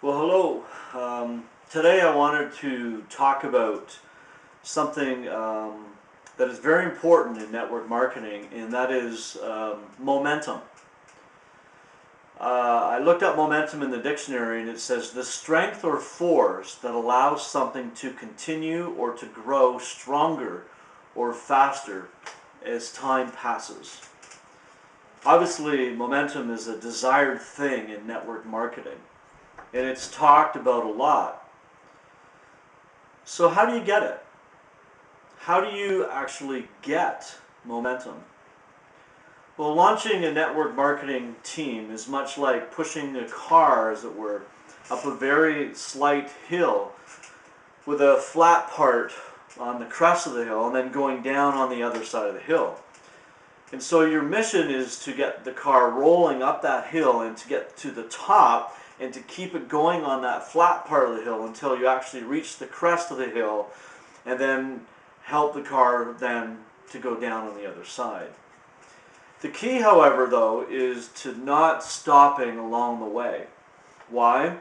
Well, hello. Today I wanted to talk about something that is very important in network marketing, and that is momentum. I looked up momentum in the dictionary, and it says the strength or force that allows something to continue or to grow stronger or faster as time passes. Obviously, momentum is a desired thing in network marketing, and it's talked about a lot. So how do you get it? How do you actually get momentum? Well, launching a network marketing team is much like pushing a car, as it were, up a very slight hill with a flat part on the crest of the hill and then going down on the other side of the hill. And so your mission is to get the car rolling up that hill and to get to the top and to keep it going on that flat part of the hill until you actually reach the crest of the hill, and then help the car then to go down on the other side. The key, however, though, is to not stopping along the way. Why?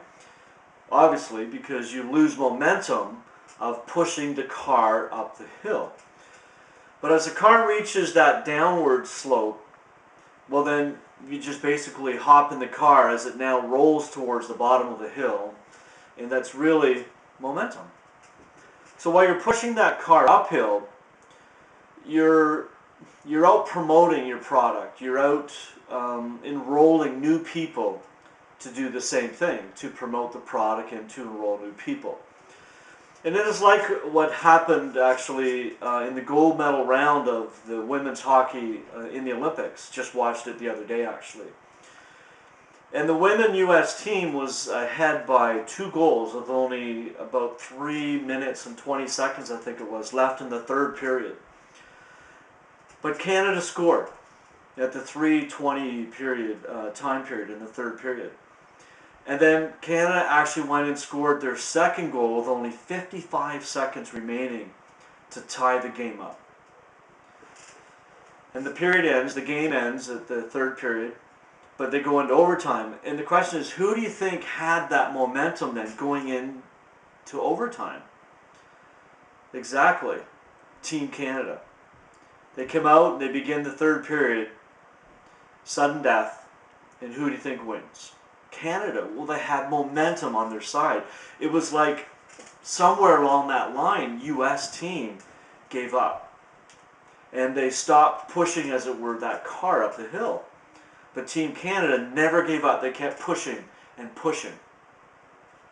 Obviously, because you lose momentum of pushing the car up the hill. But as the car reaches that downward slope, well then you just basically hop in the car as it now rolls towards the bottom of the hill, and that's really momentum. So while you're pushing that car uphill, you're out promoting your product. You're out enrolling new people to do the same thing, to promote the product and to enroll new people. And it is like what happened actually in the gold medal round of the women's hockey in the Olympics. Just watched it the other day, actually. And the women U.S. team was ahead by 2 goals with only about 3 minutes and 20 seconds, I think it was, left in the third period. But Canada scored at the 3:20 period, time period in the third period. And then Canada actually went and scored their second goal with only 55 seconds remaining to tie the game up. And the game ends at the third period, but they go into overtime. And the question is, who do you think had that momentum then going into overtime? Exactly, Team Canada. They come out and they begin the third period, sudden death, and who do you think wins? Canada. Well, they had momentum on their side. It was like somewhere along that line, U.S. team gave up. And they stopped pushing, as it were, that car up the hill. But Team Canada never gave up. They kept pushing and pushing.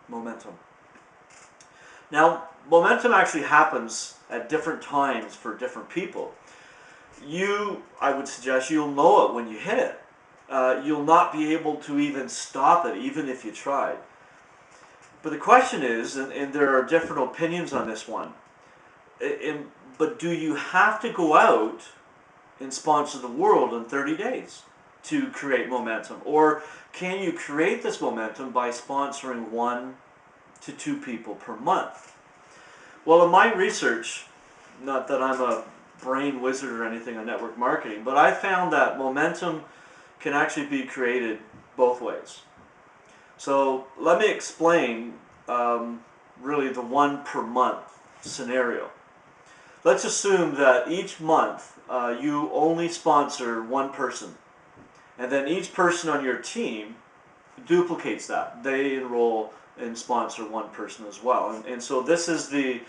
Momentum. Now, momentum actually happens at different times for different people. I would suggest you'll know it when you hit it. You'll not be able to even stop it, even if you tried. But the question is, and there are different opinions on this one, but do you have to go out and sponsor the world in 30 days to create momentum? Or can you create this momentum by sponsoring 1 to 2 people per month? Well, in my research, not that I'm a brain wizard or anything on network marketing, but I found that momentum can actually be created both ways. So let me explain really the 1 per month scenario. Let's assume that each month you only sponsor 1 person, and then each person on your team duplicates that. They enroll and sponsor 1 person as well, and so this is the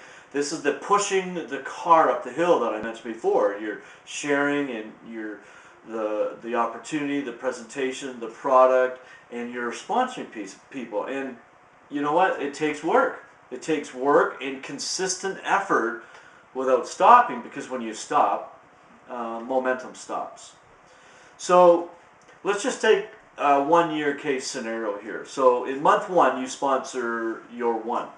pushing the car up the hill that I mentioned before. You're sharing and the opportunity, the presentation, the product, and you're sponsoring people. And you know what? It takes work. It takes work and consistent effort without stopping, because when you stop, momentum stops. So let's just take a 1-year case scenario here. So in month 1, you sponsor your 1.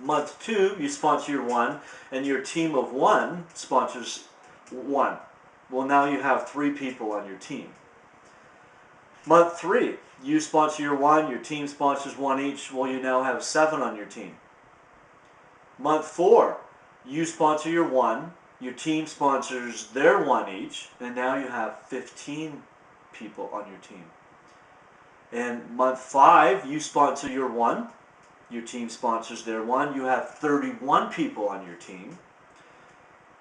Month 2, you sponsor your 1, and your team of 1 sponsors 1. Well, now you have 3 people on your team. Month 3, you sponsor your 1, your team sponsors 1 each. Well, you now have 7 on your team. Month 4, you sponsor your 1, your team sponsors their 1 each, and now you have 15 people on your team. And month 5, you sponsor your one. Your team sponsors their one. You have 31 people on your team.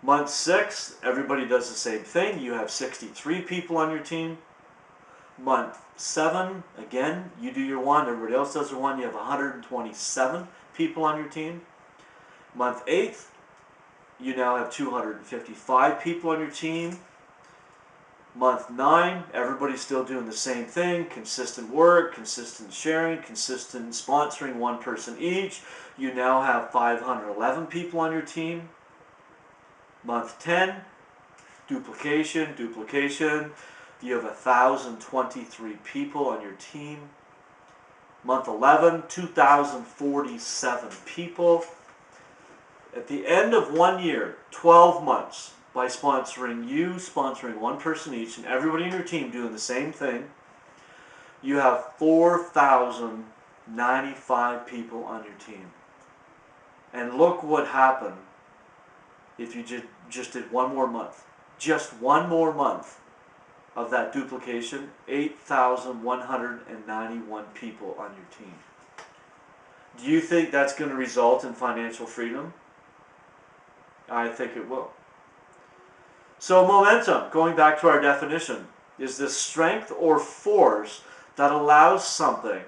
Month 6, everybody does the same thing. You have 63 people on your team. Month 7, again, you do your one. Everybody else does their one. You have 127 people on your team. Month 8, you now have 255 people on your team. Month 9, everybody's still doing the same thing. Consistent work, consistent sharing, consistent sponsoring, one person each. You now have 511 people on your team. Month 10, duplication, duplication. You have 1,023 people on your team. Month 11, 2,047 people. At the end of 1 year, 12 months, by sponsoring one person each, and everybody in your team doing the same thing, you have 4,095 people on your team. And look what happened if you just did one more month. Just one more month of that duplication, 8,191 people on your team. Do you think that's going to result in financial freedom? I think it will. So momentum, going back to our definition, is the strength or force that allows something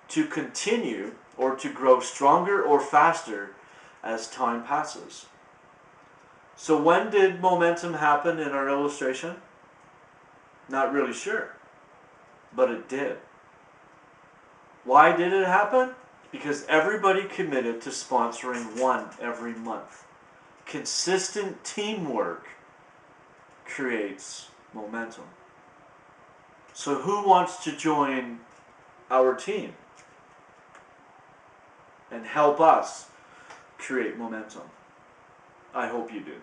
to continue or to grow stronger or faster as time passes. So when did momentum happen in our illustration? Not really sure, but it did. Why did it happen? Because everybody committed to sponsoring one every month. Consistent teamwork creates momentum. So who wants to join our team and help us create momentum? I hope you do.